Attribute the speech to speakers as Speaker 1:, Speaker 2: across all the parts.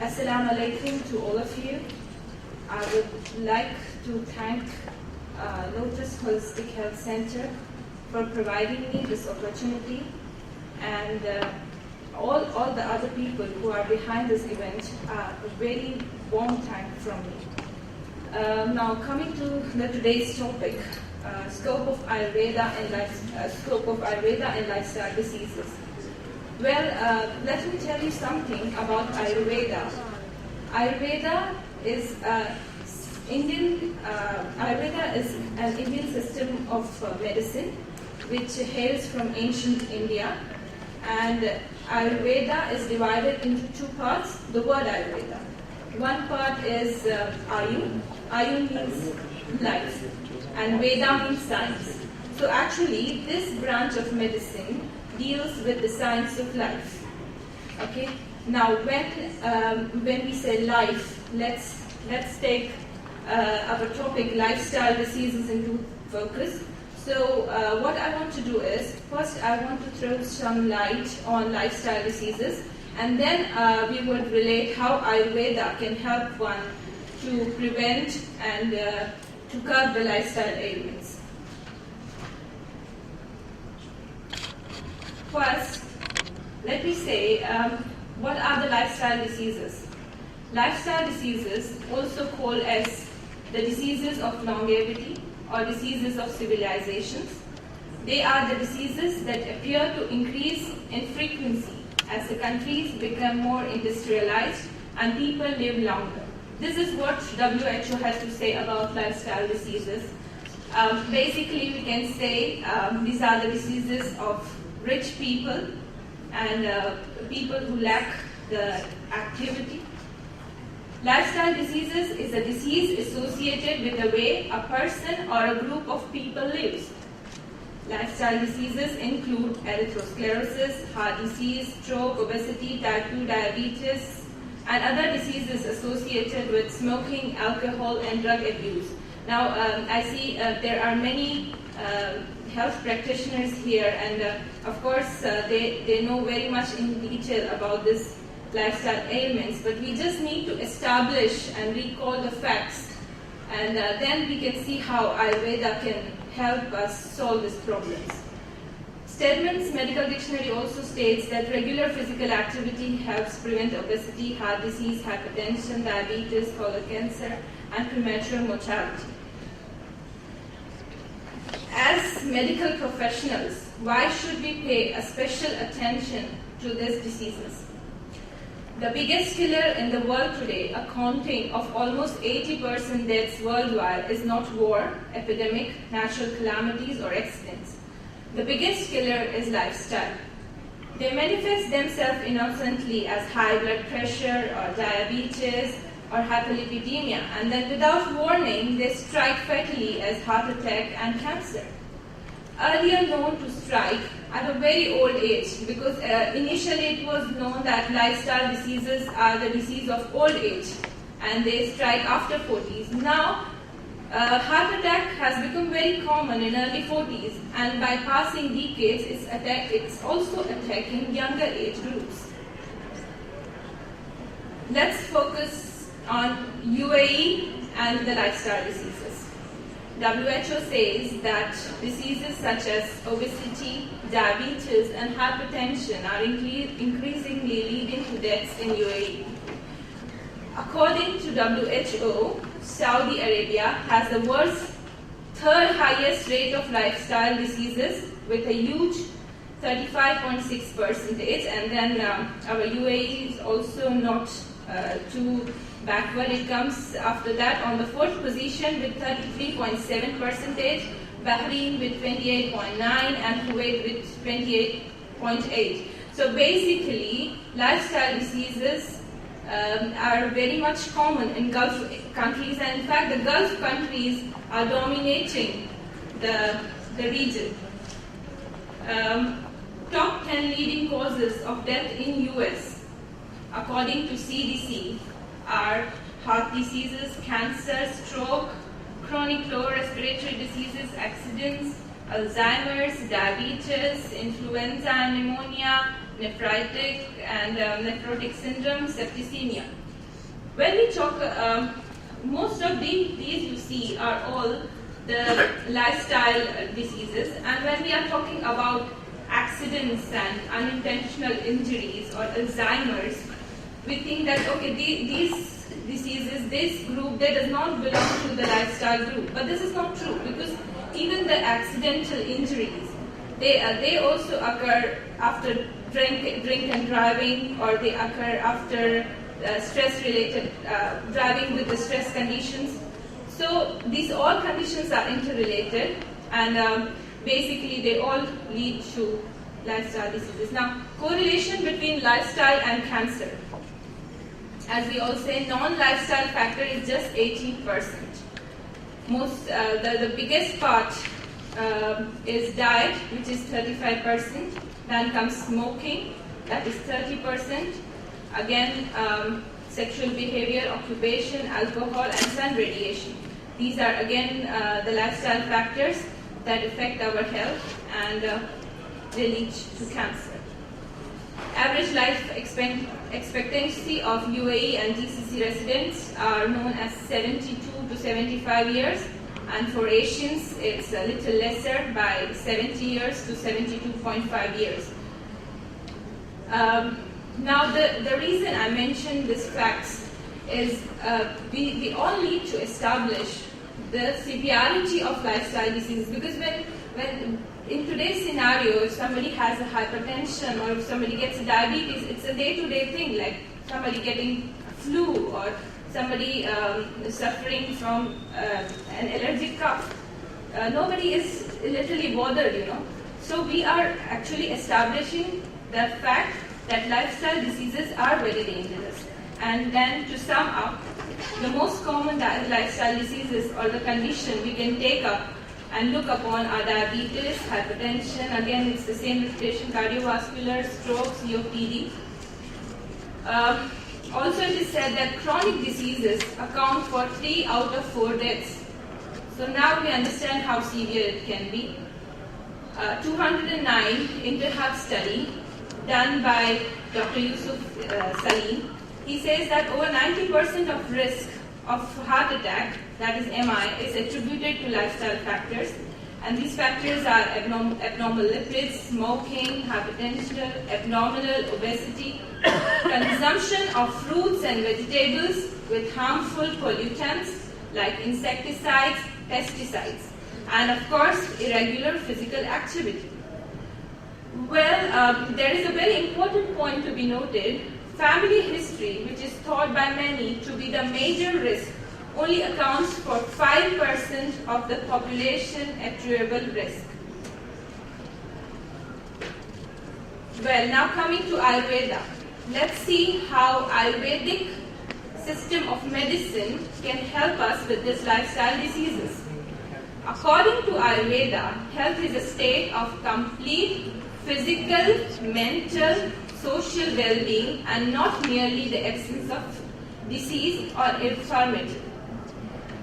Speaker 1: Assalamu alaikum to all of you. I would like to thank Lotus Holistic Health Center for providing me this opportunity, and all the other people who are behind this event, a very warm thank from me. Now coming to today's topic, scope of Ayurveda and lifestyle diseases. Well, let me tell you something about Ayurveda. Ayurveda is an Indian system of medicine which hails from ancient India, and Ayurveda is divided into two parts. The word Ayurveda. One part is Ayun. Ayun means life, and Veda means science. So actually, this branch of medicine deals with the science of life. Okay. Now, when we say life, let's take our topic lifestyle diseases into focus. So what I want to do is, first I want to throw some light on lifestyle diseases, and then we would relate how Ayurveda can help one to prevent and to curb the lifestyle ailments. First, let me say, what are the lifestyle diseases? Lifestyle diseases, also called as the diseases of longevity or diseases of civilizations, they are the diseases that appear to increase in frequency as the countries become more industrialized and people live longer. This is what WHO has to say about lifestyle diseases. Basically, we can say these are the diseases of rich people and people who lack the activity. Lifestyle diseases is a disease associated with the way a person or a group of people lives. Lifestyle diseases include atherosclerosis, heart disease, stroke, obesity, type 2 diabetes, and other diseases associated with smoking, alcohol, and drug abuse. Now, I see there are many health practitioners here, and of course they know very much in detail about this lifestyle ailments, but we just need to establish and recall the facts, and then we can see how Ayurveda can help us solve these problems. Stedman's Medical Dictionary also states that regular physical activity helps prevent obesity, heart disease, hypertension, diabetes, colon cancer, and premature mortality. As medical professionals, why should we pay a special attention to these diseases? The biggest killer in the world today, accounting of almost 80% deaths worldwide, is not war, epidemic, natural calamities, or accidents. The biggest killer is lifestyle. They manifest themselves innocently as high blood pressure or diabetes or hyperlipidemia, and then without warning, they strike fatally as heart attack and cancer. Earlier known to strike at a very old age, because initially it was known that lifestyle diseases are the disease of old age, and they strike after 40s. Now, heart attack has become very common in early 40s, and by passing decades, it's also attacking younger age groups. Let's focus on UAE and the lifestyle diseases. WHO says that diseases such as obesity, diabetes, and hypertension are increasingly leading to deaths in UAE. According to WHO, Saudi Arabia has the world's third highest rate of lifestyle diseases with a huge 35.6%, and then our UAE is also not too backward. It comes after that on the fourth position with 33.7%, Bahrain with 28.9%, and Kuwait with 28.8%. So basically, lifestyle diseases are very much common in Gulf countries, and in fact the Gulf countries are dominating the region. Top 10 leading causes of death in US, according to CDC, are heart diseases, cancer, stroke, chronic lower respiratory diseases, accidents, Alzheimer's, diabetes, influenza and pneumonia, nephritic and nephrotic syndrome, septicemia. When we talk, most of these you see are all the lifestyle diseases, and when we are talking about accidents and unintentional injuries or Alzheimer's, we think that okay, these diseases, this group, they does not belong to the lifestyle group. But this is not true, because even the accidental injuries, they also occur after drink and driving, or they occur after stress-related driving with the stress conditions. So these all conditions are interrelated, and basically they all lead to lifestyle diseases. Now, correlation between lifestyle and cancer. As we all say, non-lifestyle factor is just 18%. The biggest part is diet, which is 35%. Then comes smoking, that is 30%. Again, sexual behavior, occupation, alcohol, and sun radiation. These are again the lifestyle factors that affect our health, and they lead to cancer. Average life expectancy of UAE and GCC residents are known as 72 to 75 years, and for Asians it's a little lesser, by 70 years to 72.5 years. Now the reason I mention these facts is we all need to establish the severity of lifestyle diseases, because when in today's scenario, if somebody has a hypertension or if somebody gets diabetes, it's a day-to-day thing, like somebody getting flu or somebody suffering from an allergic cough. Nobody is literally bothered, you know. So we are actually establishing the fact that lifestyle diseases are very dangerous. And then to sum up, the most common lifestyle diseases or the condition we can take up and look upon are diabetes, hypertension, again it's the same reputation, cardiovascular, stroke, COPD. Also it is said that chronic diseases account for 3 out of 4 deaths. So now we understand how severe it can be. 209 Interhealth study done by Dr. Yusuf Salim, he says that over 90% of risk of heart attack, that is MI, is attributed to lifestyle factors. And these factors are abnormal lipids, smoking, hypertension, abnormal obesity, consumption of fruits and vegetables with harmful pollutants like insecticides, pesticides, and of course, irregular physical activity. Well, there is a very important point to be noted. Family history, which is thought by many to be the major risk, only accounts for 5% of the population attributable risk. Well, now coming to Ayurveda. Let's see how Ayurvedic system of medicine can help us with these lifestyle diseases. According to Ayurveda, health is a state of complete physical, mental, social well-being, and not merely the absence of disease or infirmity.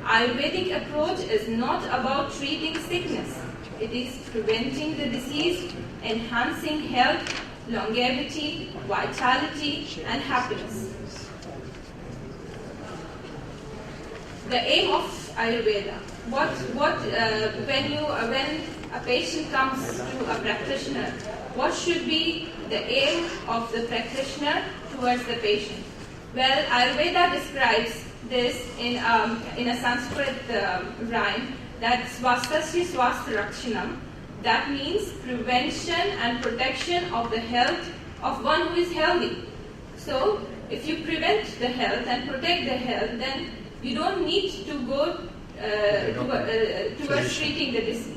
Speaker 1: Ayurvedic approach is not about treating sickness. It is preventing the disease, enhancing health, longevity, vitality, and happiness. The aim of Ayurveda. When a patient comes to a practitioner, what should be the aim of the practitioner towards the patient? Well, Ayurveda describes this in a Sanskrit rhyme, that swastasya swasthya rakshanam. That means prevention and protection of the health of one who is healthy. So, if you prevent the health and protect the health, then you don't need to go towards treating the disease.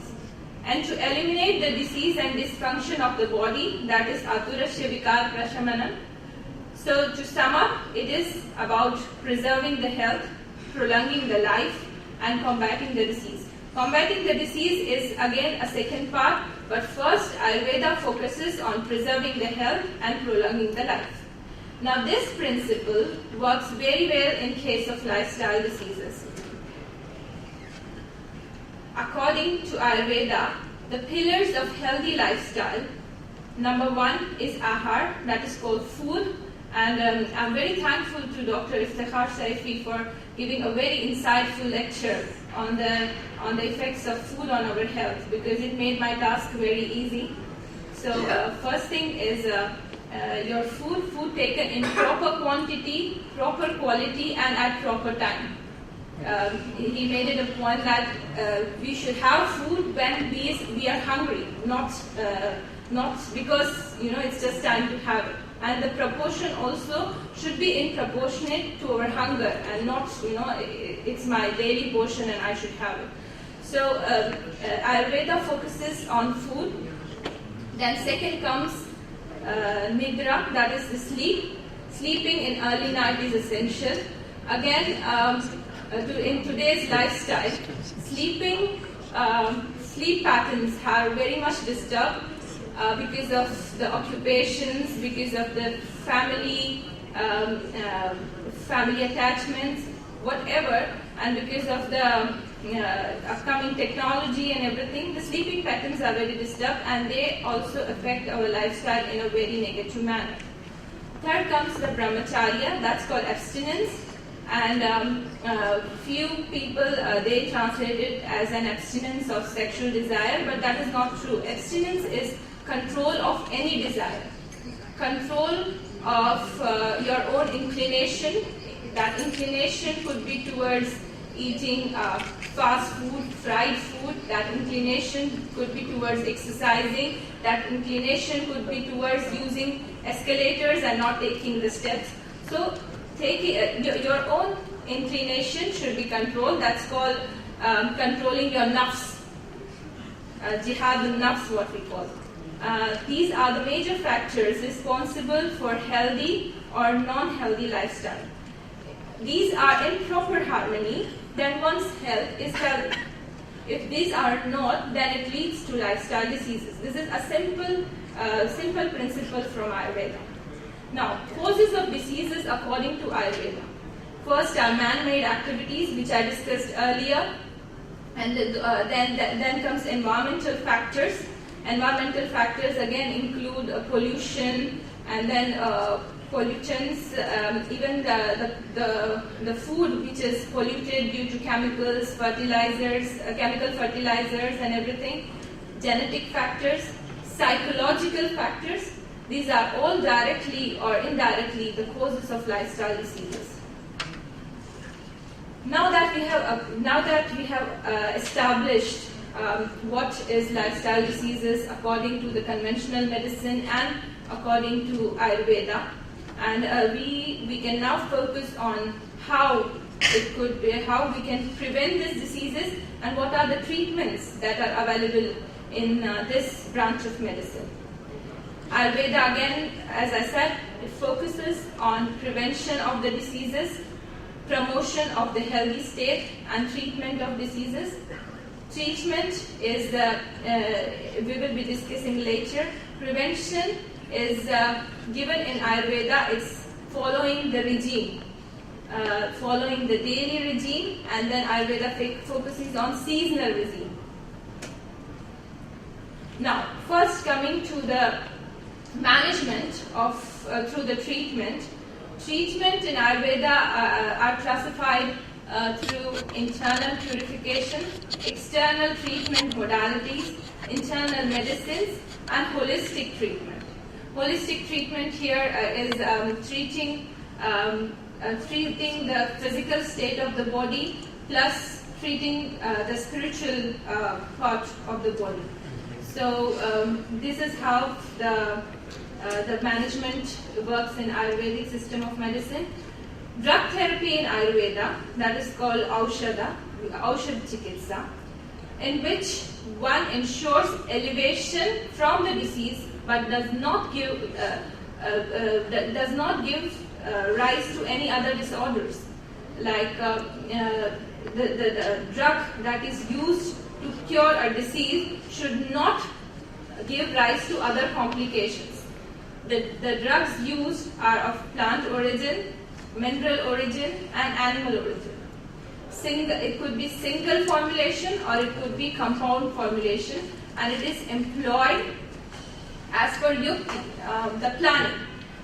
Speaker 1: And to eliminate the disease and dysfunction of the body, that is aturasya vikar prashamanam. So to sum up, it is about preserving the health, prolonging the life, and combating the disease. Combating the disease is again a second part, but first Ayurveda focuses on preserving the health and prolonging the life. Now this principle works very well in case of lifestyle diseases. According to Ayurveda, the pillars of healthy lifestyle, number 1 is ahar, that is called food. And I'm very thankful to Dr. Iftikhar Saifi for giving a very insightful lecture on the effects of food on our health, because it made my task very easy. So first thing is your food taken in proper quantity, proper quality, and at proper time. He made it a point that we should have food when we are hungry, not because it's just time to have it. And the proportion also should be in proportionate to our hunger, and not it's my daily portion and I should have it. So Ayurveda focuses on food. Then second comes nidra, that is the sleep. Sleeping in early night is essential. Again, in today's lifestyle, sleep patterns are very much disturbed because of the occupations, because of the family attachments, whatever, and because of the upcoming technology and everything. The sleeping patterns are very disturbed, and they also affect our lifestyle in a very negative manner. Third comes the brahmacharya, that's called abstinence. And few people, they translate it as an abstinence of sexual desire, but that is not true. Abstinence is control of any desire, control of your own inclination. That inclination could be towards eating fast food, fried food. That inclination could be towards exercising. That inclination could be towards using escalators and not taking the steps. So your own inclination should be controlled. That's called controlling your nafs. Jihad al-nafs, what we call. These are the major factors responsible for healthy or non-healthy lifestyle. These are in proper harmony, then one's health is healthy. If these are not, then it leads to lifestyle diseases. This is a simple principle from Ayurveda. Now, causes of diseases according to Ayurveda. First are man-made activities, which I discussed earlier, and then comes environmental factors. Environmental factors again include pollution, and then pollutants, even the food which is polluted due to chemicals, chemical fertilizers and everything, genetic factors, psychological factors. These are all directly or indirectly the causes of lifestyle diseases. Now that we have established what is lifestyle diseases according to the conventional medicine and according to Ayurveda, and we can now focus on how we can prevent these diseases and what are the treatments that are available in this branch of medicine. Ayurveda, again, as I said, it focuses on prevention of the diseases, promotion of the healthy state, and treatment of diseases. Treatment is we will be discussing later. Prevention is given in Ayurveda. It's following the regime, following the daily regime, and then Ayurveda focuses on seasonal regime. Now, first coming to the management of through the treatment. Treatment in Ayurveda are classified through internal purification, external treatment modalities, internal medicines, and holistic treatment. Holistic treatment here is treating the physical state of the body plus treating the spiritual part of the body. So this is how the management works in Ayurvedic system of medicine. Drug therapy in Ayurveda, that is called Aushad Chikitsa, in which one ensures elevation from the disease but does not give rise to any other disorders. Like the drug that is used to cure a disease should not give rise to other complications. The drugs used are of plant origin, mineral origin, and animal origin. It could be single formulation or it could be compound formulation, and it is employed as per yukti, the planning.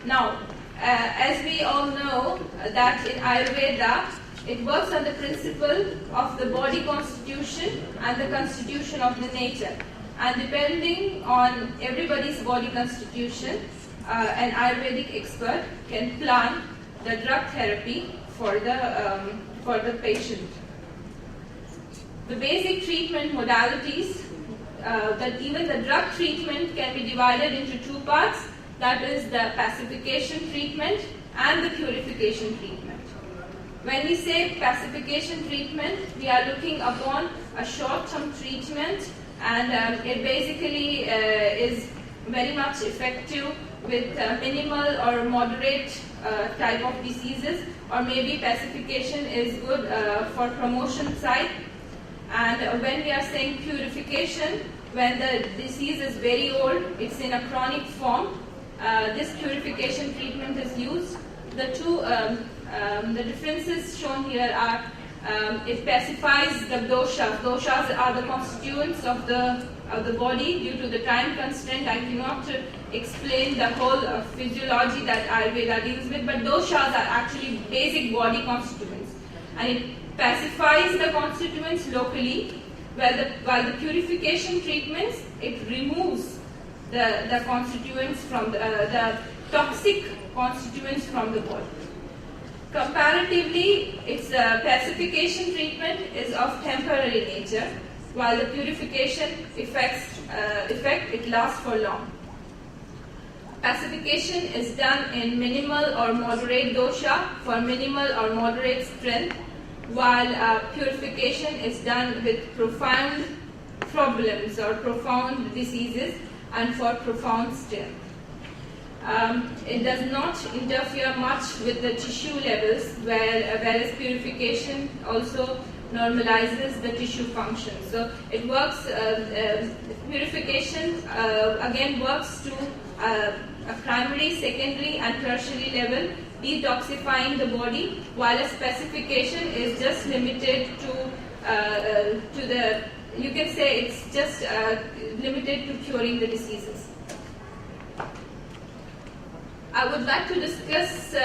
Speaker 1: Now, as we all know, that in Ayurveda, it works on the principle of the body constitution and the constitution of the nature. And depending on everybody's body constitution, an Ayurvedic expert can plan the drug therapy for the patient. The basic treatment modalities, that even the drug treatment can be divided into two parts, that is the pacification treatment and the purification treatment. When we say pacification treatment, we are looking upon a short-term treatment, and it basically is very much effective with minimal or moderate type of diseases, or maybe pacification is good for promotion side. And when we are saying purification, when the disease is very old, it's in a chronic form, this purification treatment is used. The differences shown here are it pacifies the doshas. Doshas are the constituents of the body. Due to the time constraint, I cannot explain the whole physiology that Ayurveda deals with, but doshas are actually basic body constituents. And it pacifies the constituents locally, while the purification treatments, it removes the constituents from the toxic constituents from the body. Comparatively, its pacification treatment is of temporary nature, while the purification effect it lasts for long. Pacification is done in minimal or moderate dosha for minimal or moderate strength, while purification is done with profound problems or profound diseases and for profound strength. It does not interfere much with the tissue levels, whereas purification also normalizes the tissue function. So it works, purification again works to a primary, secondary and tertiary level, detoxifying the body, while a pacification is just limited to the, you can say it's just limited to curing the diseases. I would like to discuss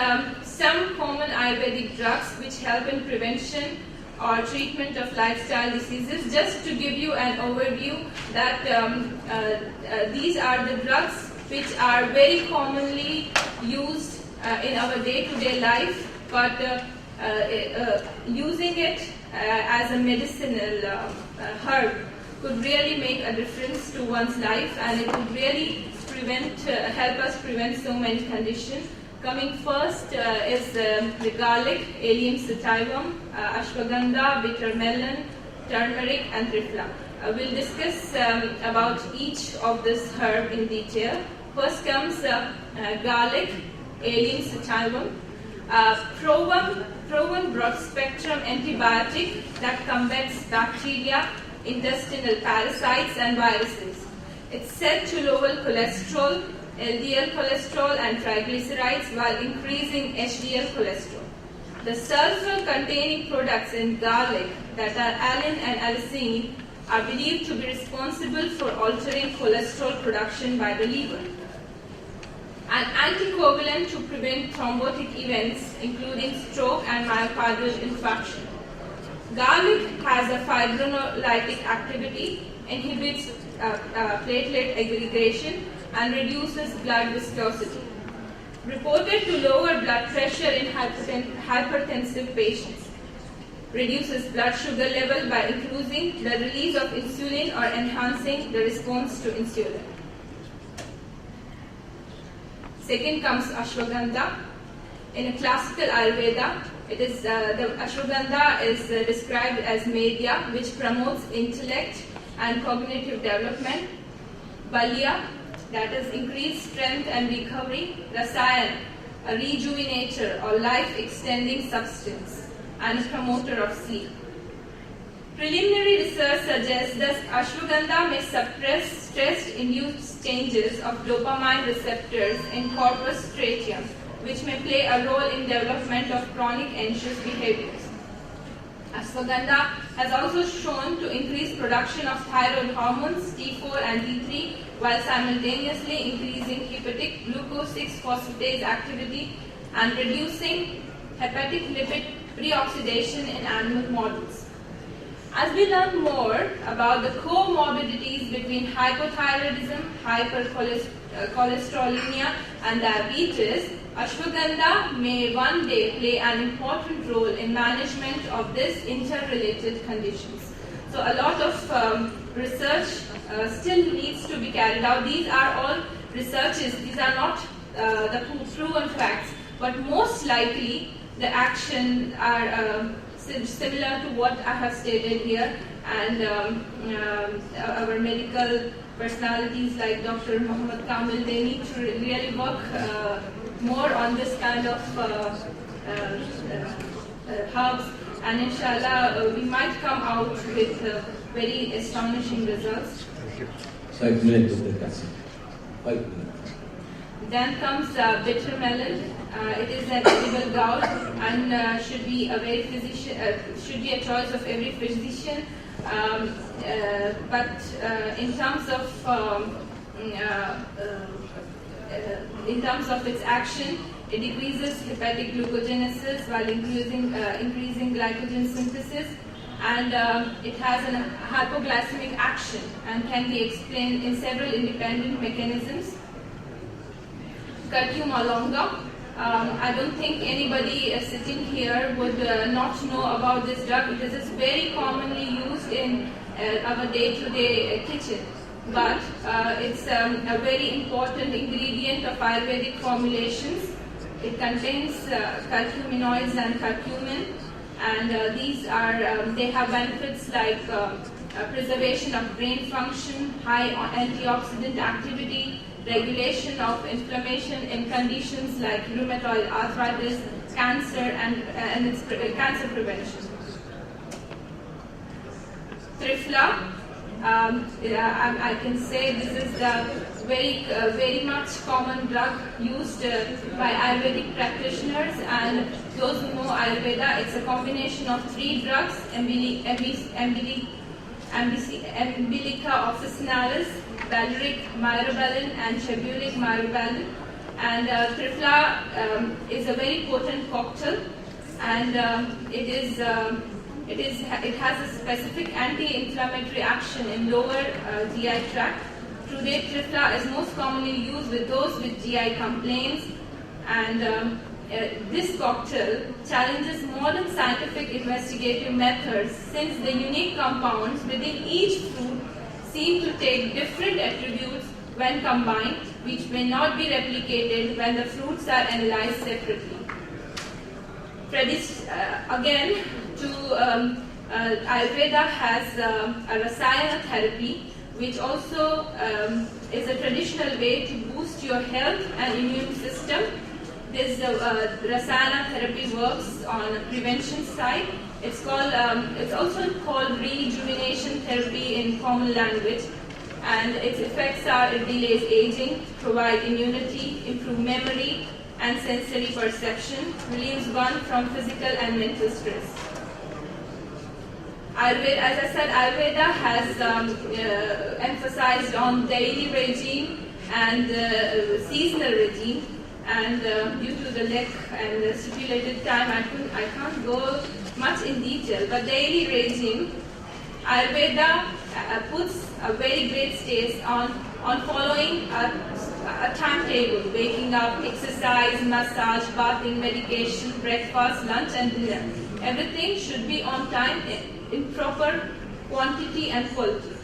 Speaker 1: some common Ayurvedic drugs which help in prevention or treatment of lifestyle diseases. Just to give you an overview that these are the drugs which are very commonly used in our day-to-day life, but using it as a medicinal herb could really make a difference to one's life, and it would really help us prevent so many conditions. Coming first is the garlic, Allium sativum, ashwagandha, bitter melon, turmeric and triphala. We'll discuss about each of this herb in detail. First comes garlic, Allium sativum, proven broad-spectrum antibiotic that combats bacteria, intestinal parasites and viruses. It's said to lower cholesterol, LDL cholesterol and triglycerides while increasing HDL cholesterol. The sulfur-containing products in garlic, that are allicin and allicin, are believed to be responsible for altering cholesterol production by the liver. An anticoagulant to prevent thrombotic events, including stroke and myocardial infarction. Garlic has a fibrinolytic activity, inhibits platelet aggregation, and reduces blood viscosity. Reported to lower blood pressure in hypertensive patients. Reduces blood sugar level by increasing the release of insulin or enhancing the response to insulin. Second comes ashwagandha. In a classical Ayurveda, it is the ashwagandha is described as medhya, which promotes intellect and cognitive development. Balya, that is increased strength and recovery. Rasayan, a rejuvenator or life-extending substance and a promoter of sleep. Preliminary research suggests that ashwagandha may suppress stress-induced changes of dopamine receptors in corpus stratum, which may play a role in development of chronic anxious behaviors. Ashwagandha has also shown to increase production of thyroid hormones T4 and T3 while simultaneously increasing hepatic glucose 6-phosphatase activity and reducing hepatic lipid preoxidation in animal models. As we learn more about the comorbidities between hypothyroidism, hypercholesterolemia, and diabetes, ashwagandha may one day play an important role in management of these interrelated conditions. So a lot of research still needs to be carried out. These are all researches, these are not the proven facts, but most likely the action are similar to what I have stated here, and our medical personalities like Dr. Muhammad Kamil, they need to really work more on this kind of herbs, and inshallah we might come out with very astonishing results.
Speaker 2: 5 minutes, Dr. Qasim. 5 minutes.
Speaker 1: Then comes bitter melon. It is an edible gourd and should be a choice of every physician. But in terms of its action, it decreases hepatic glucogenesis while increasing glycogen synthesis, and it has a hypoglycemic action and can be explained in several independent mechanisms. Curcuma longa. I don't think anybody sitting here would not know about this drug because it's very commonly used in our day-to-day kitchen. But it's a very important ingredient of Ayurvedic formulations. It contains curcuminoids and curcumin, and they have benefits like preservation of brain function, high antioxidant activity, regulation of inflammation in conditions like rheumatoid arthritis, cancer, and its cancer prevention. Triphala, I can say this is the very much common drug used by Ayurvedic practitioners, and those who know Ayurveda, it's a combination of 3 drugs: Amblycca officinalis, Valeric myrobalan, and Chebulic myrobalan. And Triphala is a very potent cocktail, and it has a specific anti-inflammatory action in lower GI tract. Today, Triphala is most commonly used with those with GI complaints, and this cocktail challenges modern scientific investigative methods since the unique compounds within each fruit seem to take different attributes when combined, which may not be replicated when the fruits are analyzed separately. Again, Ayurveda has a rasayana therapy, which also is a traditional way to boost your health and immune system. This rasayana therapy works on a prevention side. It's also called rejuvenation therapy in common language, and its effects are it delays aging, provide immunity, improve memory and sensory perception, relieves one from physical and mental stress. Ayurveda, as I said, Ayurveda has emphasized on daily regime and seasonal regime, and due to the lack and the stipulated time, I can't go much in detail, but daily regime, Ayurveda puts a very great stress on following a timetable: waking up, exercise, massage, bathing, medication, breakfast, lunch and dinner. Everything should be on time in proper quantity and quality.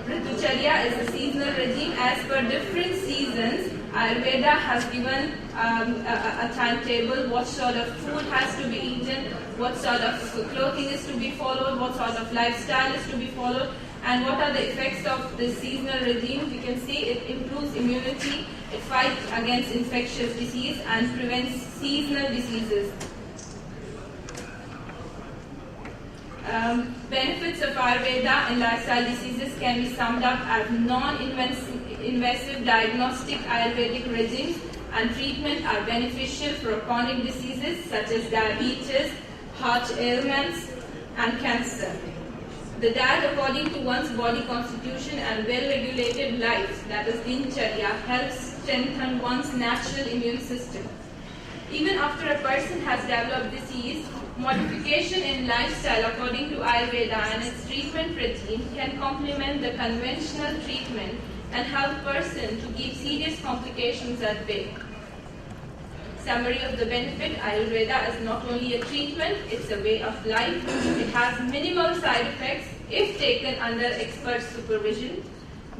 Speaker 1: Ritucharya is a seasonal regime. As per different seasons, Ayurveda has given a timetable: what sort of food has to be eaten, what sort of clothing is to be followed, what sort of lifestyle is to be followed, and what are the effects of this seasonal regime. We can see it improves immunity, it fights against infectious disease and prevents seasonal diseases. Benefits of Ayurveda in lifestyle diseases can be summed up as non-invasive diagnostic Ayurvedic regimes and treatment are beneficial for chronic diseases such as diabetes, heart ailments, and cancer. The diet according to one's body constitution and well-regulated life, that is dincharya, helps strengthen one's natural immune system. Even after a person has developed disease, modification in lifestyle according to Ayurveda and its treatment regime can complement the conventional treatment and help person to keep serious complications at bay. Summary of the benefit: Ayurveda is not only a treatment, it's a way of life. It has minimal side effects if taken under expert supervision,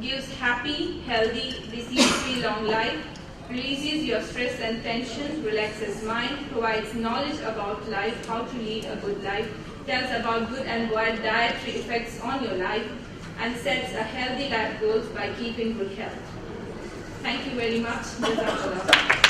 Speaker 1: gives happy, healthy, disease-free long life, releases your stress and tension, relaxes mind, provides knowledge about life, how to lead a good life, tells about good and bad dietary effects on your life, and sets a healthy life goals by keeping good health. Thank you very much. Jazakallah.